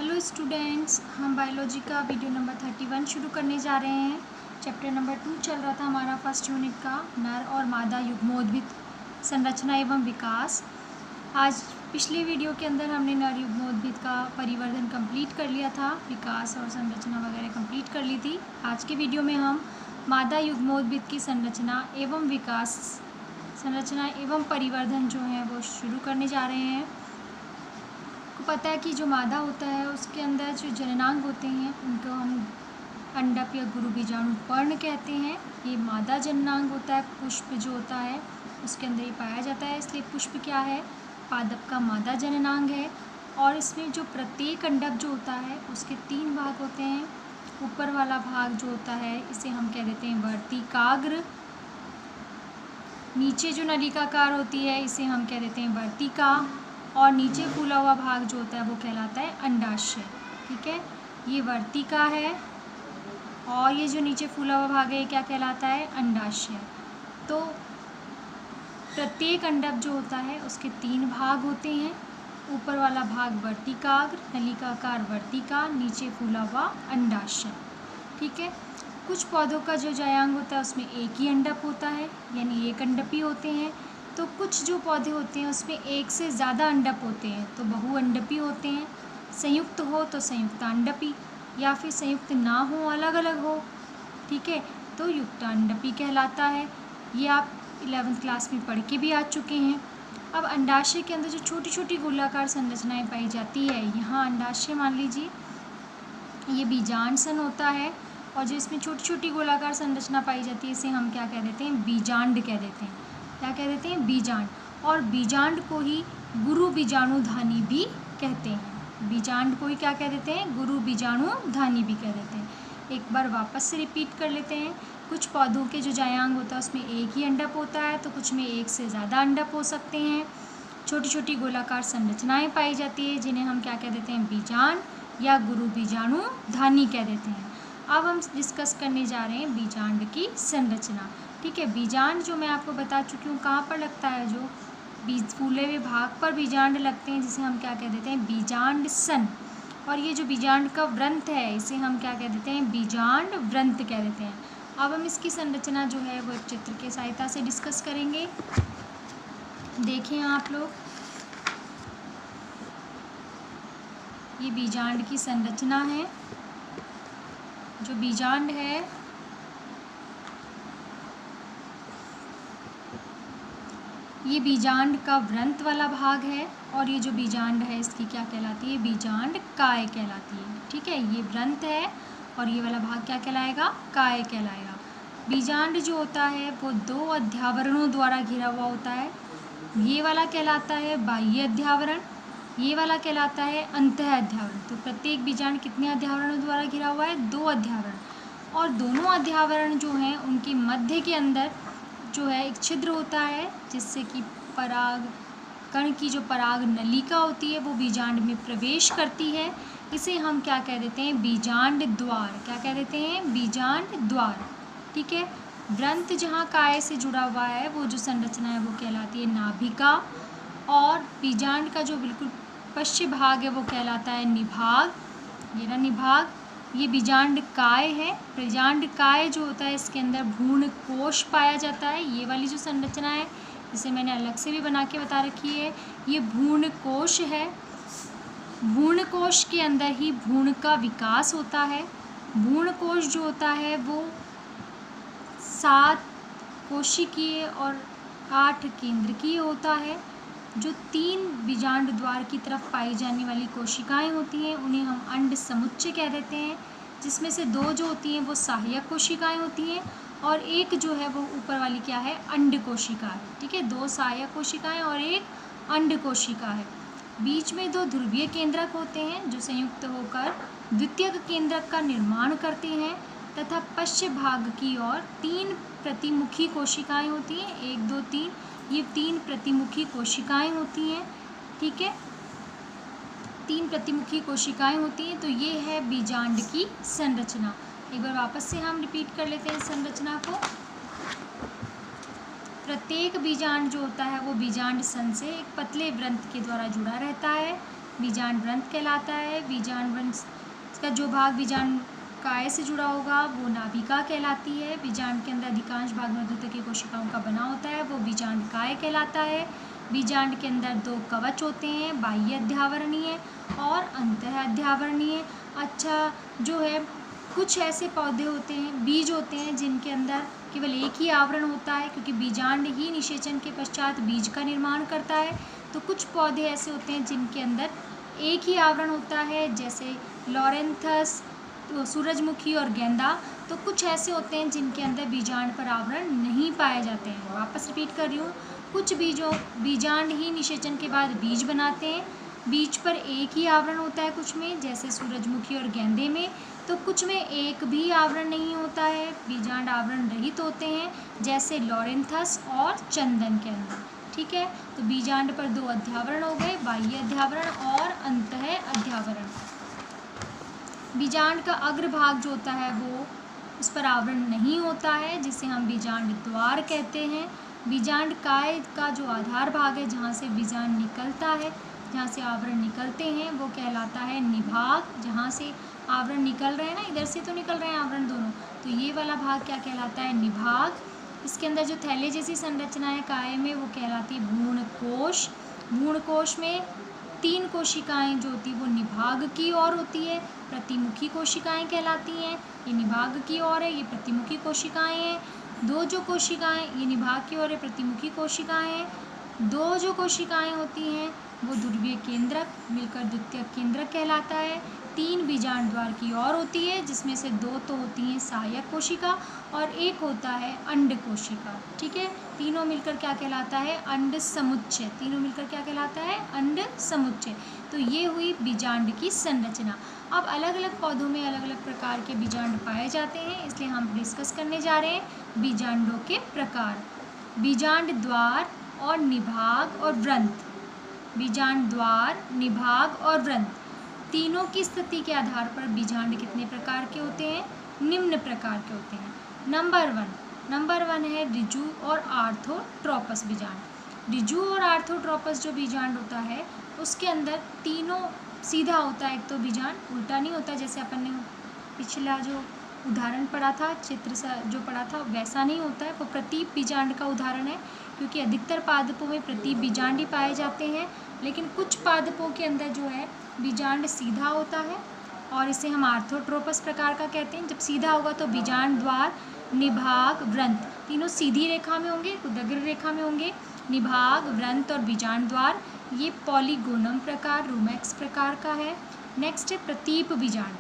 Hello students, हम biology का video number 31 शुरू करने जा रहे हैं। चैप्टर नंबर 2 चल रहा था हमारा फर्स्ट यूनिट का, नर और मादा युग्मोद्भिद संरचना एवं विकास। आज पिछले वीडियो के अंदर हमने नर युग्मोद्भिद का परिवर्धन कंप्लीट कर लिया था, विकास और संरचना वगैरह कंप्लीट कर ली थी। आज के वीडियो में हम मादा युग्मोद्भिद की संरचना एवं विकास, संरचना एवं परिवर्धन जो है वो शुरू करने जा रहे हैं। पता है कि जो मादा होता है उसके अंदर जो जननांग होते हैं उनको हम अंडक या गुरु बीजाणु पर्ण कहते हैं। ये मादा जननांग होता है। पुष्प जो होता है उसके अंदर ही पाया जाता है, इसलिए पुष्प क्या है, पादप का मादा जननांग है। और इसमें जो प्रत्येक अंडक जो होता है उसके 3 भाग होते हैं। ऊपर वाला भाग जो होता है इसे हम कह देते हैं वर्तिकाग्र। नीचे जो नलिकाकार होती है इसे हम कह देते हैं वर्तिका, और नीचे फूला हुआ भाग जो होता है वो कहलाता है अंडाशय। ठीक है, ये वर्तिका है और ये जो नीचे फूला हुआ भाग है ये क्या कहलाता है, अंडाशय। तो प्रत्येक अंडक जो होता है उसके 3 भाग होते हैं। ऊपर वाला भाग वर्तिकाग्र, नलिकाकार वर्तिका, नीचे फूला हुआ अंडाशय। ठीक है, कुछ पौधों का जो जायांग होता है उसमें एक ही अंडक होता है, यानी एक अंडपी होते हैं। तो कुछ जो पौधे होते हैं उसमें एक से ज़्यादा अंडक होते हैं, तो बहुअंडपी होते हैं। संयुक्त हो तो संयुक्तांडपी, या फिर संयुक्त ना हो, अलग अलग हो, ठीक है, तो युक्तांडपी कहलाता है। ये आप 11वीं क्लास में पढ़ के भी आ चुके हैं। अब अंडाशय के अंदर जो छोटी छोटी गोलाकार संरचनाएं पाई जाती है, यहाँ अंडाशय मान लीजिए, ये बीजांड सन होता है, और जो इसमें छोटी छोटी गोलाकार संरचना पाई जाती है इसे हम क्या कह देते हैं, बीजांड कह देते हैं। क्या कह देते हैं, बीजांड। और बीजांड को ही गुरु बीजाणुधानी भी कहते हैं। बीजांड को ही क्या कह देते हैं, गुरु बीजाणुधानी भी कह देते हैं। एक बार वापस से रिपीट कर लेते हैं। कुछ पौधों के जो जायांग होता है उसमें एक ही अंडक होता है, तो कुछ में एक से ज़्यादा अंडक हो सकते हैं। छोटी छोटी गोलाकार संरचनाएं पाई जाती है जिन्हें हम क्या कह देते हैं, बीजांड या गुरु बीजाणुधानी कह देते हैं। अब हम डिस्कस करने जा रहे हैं बीजांड की संरचना। ठीक है, बीजांड जो मैं आपको बता चुकी हूँ कहाँ पर लगता है, जो बीज फूले हुए भाग पर बीजांड लगते हैं, जिसे हम क्या कह देते हैं, बीजांड सन। और ये जो बीजांड का व्रंत है इसे हम क्या कह देते हैं, बीजांड व्रंत कह देते हैं। अब हम इसकी संरचना जो है वो एक चित्र के सहायता से डिस्कस करेंगे। देखें आप लोग, ये बीजांड की संरचना है। जो बीजांड है ये बीजांड का व्रंत वाला भाग है, और ये जो बीजांड है इसकी क्या कहलाती है, बीजांड काय कहलाती है। ठीक है, ये व्रंत है और ये वाला भाग क्या कहलाएगा, काय कहलाएगा। बीजांड जो होता है वो 2 अध्यावरणों द्वारा घिरा हुआ होता है। ये वाला कहलाता है बाह्य अध्यावरण, ये वाला कहलाता है अंतः अध्यावरण। तो प्रत्येक बीजांड कितने अध्यावरणों द्वारा घिरा हुआ है, 2 अध्यावरण। और दोनों अध्यावरण जो हैं उनके मध्य के अंदर जो है एक छिद्र होता है, जिससे कि पराग कण की जो पराग नलिका होती है वो बीजांड में प्रवेश करती है। इसे हम क्या कह देते हैं, बीजांड द्वार। क्या कह देते हैं, बीजांड द्वार। ठीक है, व्रंत जहाँ काय से जुड़ा हुआ है वो जो संरचना है वो कहलाती है नाभिका, और बीजांड का जो बिल्कुल पश्चिम भाग है वो कहलाता है निभाग। ये ना निभाग, ये बीजांड काय है। बीजांड काय जो होता है इसके अंदर भ्रूण कोश पाया जाता है। ये वाली जो संरचना है जिसे मैंने अलग से भी बना के बता रखी है, ये भ्रूण कोश है। भ्रूण कोश के अंदर ही भ्रूण का विकास होता है। भ्रूण कोश जो होता है वो 7 कोशिकीय और 8 केंद्रकीय होता है। जो 3 बीजांड द्वार की तरफ पाई जाने वाली कोशिकाएं होती हैं उन्हें हम अंड समुच्चय कह देते हैं, जिसमें से 2 जो होती हैं वो सहायक कोशिकाएं होती हैं, और एक जो है वो ऊपर वाली क्या है, अंड कोशिका है। ठीक है, 2 सहायक कोशिकाएं और एक अंड कोशिका है। बीच में 2 ध्रुवीय केंद्रक होते हैं जो संयुक्त होकर द्वितीयक केंद्रक का निर्माण करते हैं, तथा पश्चिम भाग की ओर 3 प्रतिमुखी कोशिकाएं होती हैं। 1 2 3, ये 3 प्रतिमुखी कोशिकाएं होती हैं। ठीक है, 3 प्रतिमुखी कोशिकाएं होती हैं। तो ये है बीजांड की संरचना। एक बार वापस से हम रिपीट कर लेते हैं इस संरचना को। प्रत्येक बीजांड जो होता है वो बीजांड सन से एक पतले व्रंत के द्वारा जुड़ा रहता है। बीजांड व्रंत कहलाता है। बीजांड व्रंत का जो भाग बीजांड काय से जुड़ा होगा वो नाभिका कहलाती है। बीजांड के अंदर अधिकांश भाग मध्यस्थीय कोशिकाओं का बना होता है, वो बीजांड काय कहलाता है। बीजांड के अंदर 2 कवच होते हैं, बाह्य अध्यावरणीय और अंतः अध्यावरणीय। अच्छा, जो है कुछ ऐसे पौधे होते हैं, बीज होते हैं जिनके अंदर केवल एक ही आवरण होता है, क्योंकि बीजांड ही निषेचन के पश्चात बीज का निर्माण करता है। तो कुछ पौधे ऐसे होते हैं जिनके अंदर एक ही आवरण होता है, जैसे लॉरेंथस, सूरजमुखी और गेंदा। तो कुछ ऐसे होते हैं जिनके अंदर बीजांड पर आवरण नहीं पाए जाते हैं। वापस रिपीट कर रही हूँ, कुछ बीजांड ही निषेचन के बाद बीज बनाते हैं, बीज पर एक ही आवरण होता है कुछ में, जैसे सूरजमुखी और गेंदे में। तो कुछ में एक भी आवरण नहीं होता है, बीजांड आवरण रहित होते हैं, जैसे लॉरेंथस और चंदन के अंदर। ठीक है, तो बीजांड पर 2 अध्यावरण हो गए, बाह्य अध्यावरण और अंतः अध्यावरण। बीजांड का अग्रभाग जो होता है वो उस पर आवरण नहीं होता है, जिसे हम बीजांड द्वार कहते हैं। बीजांड काय का जो आधार भाग है, जहाँ से बीजांड निकलता है, जहाँ से आवरण निकलते हैं, वो कहलाता है निभाग। जहाँ से आवरण निकल रहे हैं ना, इधर से तो निकल रहे हैं आवरण दोनों, तो ये वाला भाग क्या कहलाता है? निभाग। इसके अंदर जो थैले जैसी संरचना है काय में, वो कहलाती है भ्रूणकोश। भ्रूणकोश में 3 कोशिकाएं जो होती है वो निभाग की ओर होती है, प्रतिमुखी कोशिकाएं कहलाती हैं। ये निभाग की ओर है, ये प्रतिमुखी कोशिकाएं हैं। 2 जो कोशिकाएं ये निभाग की ओर है, प्रतिमुखी कोशिकाएं हैं। 2 जो कोशिकाएं होती हैं वो ध्रुवीय केंद्रक मिलकर द्वितीयक केंद्रक कहलाता है। 3 बीजांड द्वार की ओर होती है, जिसमें से 2 तो होती हैं सहायक कोशिका और 1 होता है अंड कोशिका। ठीक है, तीनों मिलकर क्या कहलाता है? अंड समुच्चय। तीनों मिलकर क्या कहलाता है? अंड समुच्चय। तो ये हुई बीजांड की संरचना। अब अलग अलग पौधों में अलग अलग प्रकार के बीजांड पाए जाते हैं, इसलिए हम डिस्कस करने जा रहे हैं बीजांडों के प्रकार। बीजांड द्वार और निभाग और व्रंत। बीजांड द्वार, निभाग और व्रंत तीनों की स्थिति के आधार पर बीजांड कितने प्रकार के होते हैं? निम्न प्रकार के होते हैं। नंबर 1 है रिजु और आर्थोट्रोपस बीजांड। रिजु और आर्थोट्रोपस जो बीजांड होता है उसके अंदर तीनों सीधा होता है। एक तो बीजांड उल्टा नहीं होता, जैसे अपन ने पिछला जो उदाहरण पढ़ा था, चित्र जो पढ़ा था वैसा नहीं होता है। वो प्रतीप बीजांड का उदाहरण है, क्योंकि अधिकतर पादपों में प्रतीप बीजांड ही पाए जाते हैं, लेकिन कुछ पादपों के अंदर जो है बीजांड सीधा होता है और इसे हम आर्थोट्रोपस प्रकार का कहते हैं। जब सीधा होगा तो बीजांड द्वार, निभाग, व्रंत तीनों सीधी रेखा में होंगे, उदग्र रेखा में होंगे। निभाग, व्रंत और बीजांड द्वार ये पॉलीगोनम प्रकार, रूमेक्स प्रकार का है। नेक्स्ट है प्रतीप बीजांड।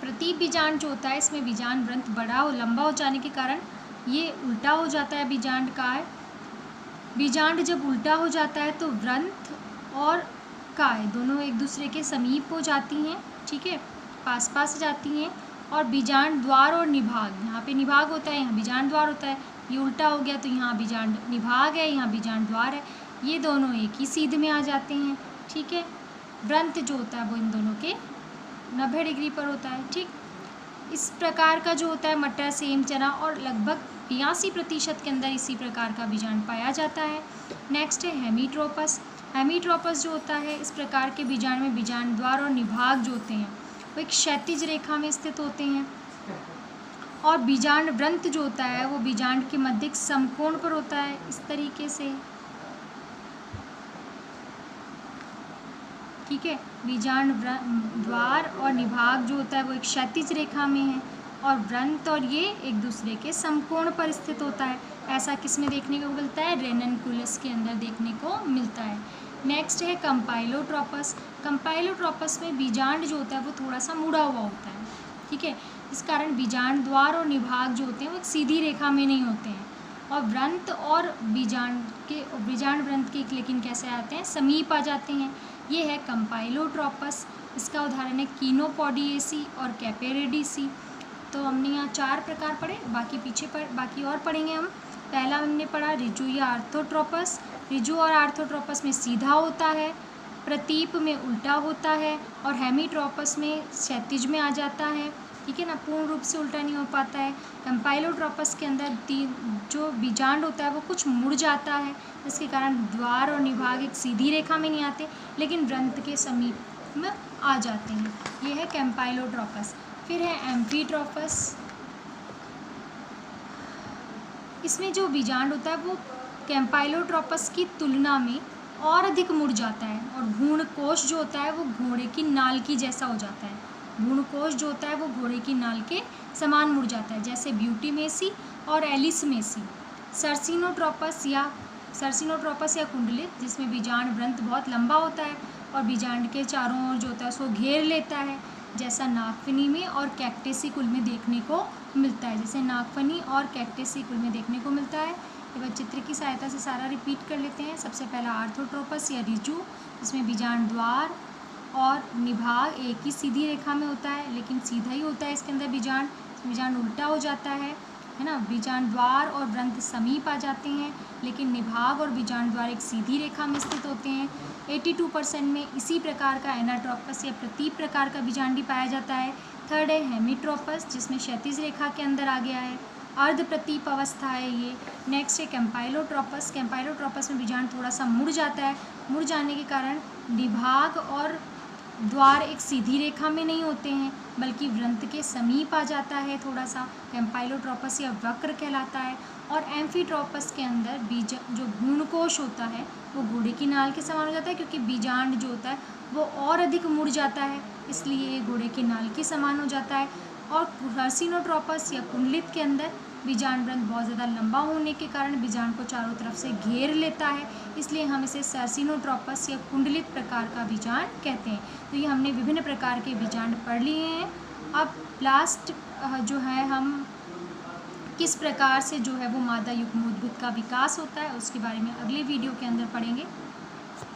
प्रतीप बीजांड जो होता है इसमें बीजांड व्रंत बड़ा और लंबा हो जाने के कारण ये उल्टा हो जाता है बीजांड काय। बीजांड जब उल्टा हो जाता है तो व्रंत और काय दोनों एक दूसरे के समीप हो जाती हैं। ठीक है, पास पास जाती हैं। और बीजांड द्वार और निभाग, यहाँ पे निभाग होता है, यहाँ बीजांड द्वार होता है। ये उल्टा हो गया तो यहाँ बीजांड निभाग है, यहाँ बीजांड द्वार है। ये दोनों एक ही सीध में आ जाते हैं। ठीक है, व्रंत जो होता है वो इन दोनों के 90 डिग्री पर होता है। ठीक, इस प्रकार का जो होता है मटर, सेम, चना और लगभग 82% के अंदर इसी प्रकार का बीजांड पाया जाता है। नेक्स्ट है हेमीट्रोपस। हेमीट्रोपस जो होता है इस प्रकार के बीजांड में बीजांड द्वार और निभाग जो होते हैं वो एक क्षैतिज रेखा में स्थित होते हैं। और बीजांड व्रंत जो होता है वो बीजांड के मध्य एक समकोण पर होता है, इस तरीके से। ठीक है, बीजांड द्वार और निभाग जो होता है वो एक क्षैतिज रेखा में है और व्रंत और ये एक दूसरे के समकोण पर स्थित होता है। ऐसा किस में देखने को मिलता है? रेननकुलस के अंदर देखने को मिलता है। नेक्स्ट है कंपाइलोट्रोपस। कंपाइलोट्रोपस में बीजांड जो होता है वो थोड़ा सा मुड़ा हुआ होता है। ठीक है, इस कारण बीजांड द्वार और निभाग जो होते हैं वो एक सीधी रेखा में नहीं होते हैं। और व्रंत और बीजांड व्रंत के लेकिन कैसे आते हैं? समीप आ जाते हैं। ये है कंपाइलोट्रोपस। इसका उदाहरण है कीनोपोडिएसी और कैपेरेडिसी। तो हमने यहाँ 4 प्रकार पढ़े, बाकी और पढ़ेंगे हम। पहला हमने पढ़ा रिजु या आर्थोट्रोपस। रिजु और आर्थोट्रोपस में सीधा होता है, प्रतीप में उल्टा होता है और हेमीट्रोपस में क्षैतिज में आ जाता है। ठीक है ना, पूर्ण रूप से उल्टा नहीं हो पाता है। कैम्पाइलोट्रोपस के अंदर जो बीजांड होता है वो कुछ मुड़ जाता है, जिसके कारण द्वार और निभाग एक सीधी रेखा में नहीं आते, लेकिन वृंत के समीप में आ जाते हैं। ये है कैम्पाइलोट्रोपस। फिर है एम्फीट्रोपस। इसमें जो बीजांड होता है वो कैम्पाइलोट्रोपस की तुलना में और अधिक मुड़ जाता है, और भ्रूणकोश जो होता है वो घोड़े की नाल की जैसा हो जाता है। भ्रूणकोश जो होता है वो घोड़े की नाल के समान मुड़ जाता है, जैसे ब्यूटी मेसी और एलिस मेसी। सर्सिनोट्रोपस या कुंडलित, जिसमें बीजांड वृंत बहुत लंबा होता है और बीजांड के चारों ओर जो होता है उसको घेर लेता है, जैसा नागफनी में और कैक्टेसी कुल में देखने को मिलता है। जैसे नागफनी और कैक्टेसी कुल में देखने को मिलता है। एक बार चित्र की सहायता से सारा रिपीट कर लेते हैं। सबसे पहला आर्थोट्रोपस या रिजु, जिसमें बीजांड द्वार और निभाग एक ही सीधी रेखा में होता है, लेकिन सीधा ही होता है इसके अंदर बीजांड उल्टा हो जाता है ना। बीजांड द्वार और वृंत समीप आ जाते हैं, लेकिन निभाग और बीजांड द्वार एक सीधी रेखा में स्थित होते हैं। 82% में इसी प्रकार का एनाट्रोपस या प्रतीप प्रकार का बीजांडी पाया जाता है। थर्ड है हेमीट्रोपस, जिसमें क्षैतिज रेखा के अंदर आ गया है, अर्ध प्रतीप अवस्था है ये। नेक्स्ट है कैम्पाइलोट्रोपस में बीजांड थोड़ा सा मुड़ जाता है। मुड़ जाने के कारण निभाग और द्वार एक सीधी रेखा में नहीं होते हैं, बल्कि वृंत के समीप आ जाता है थोड़ा सा। कैम्पाइलोट्रोपस या वक्र कहलाता है। और एम्फीट्रोपस के अंदर जो भ्रूणकोश होता है वो घोड़े की नाल के समान हो जाता है, क्योंकि बीजांड जो होता है वो और अधिक मुड़ जाता है, इसलिए ये घोड़े की नाल के समान हो जाता है। और सर्सिनोट्रोपस या कुंडलित के अंदर बीजांड वृंत बहुत ज़्यादा लंबा होने के कारण बीजांड को चारों तरफ से घेर लेता है, इसलिए हम इसे सर्सिनोट्रोपस या कुंडलित प्रकार का बीजांड कहते हैं। तो ये हमने विभिन्न प्रकार के बीजांड पढ़ लिए हैं। अब लास्ट जो है हम किस प्रकार से जो है वो मादा युग्मोद्भिद का विकास होता है उसके बारे में अगले वीडियो के अंदर पढ़ेंगे।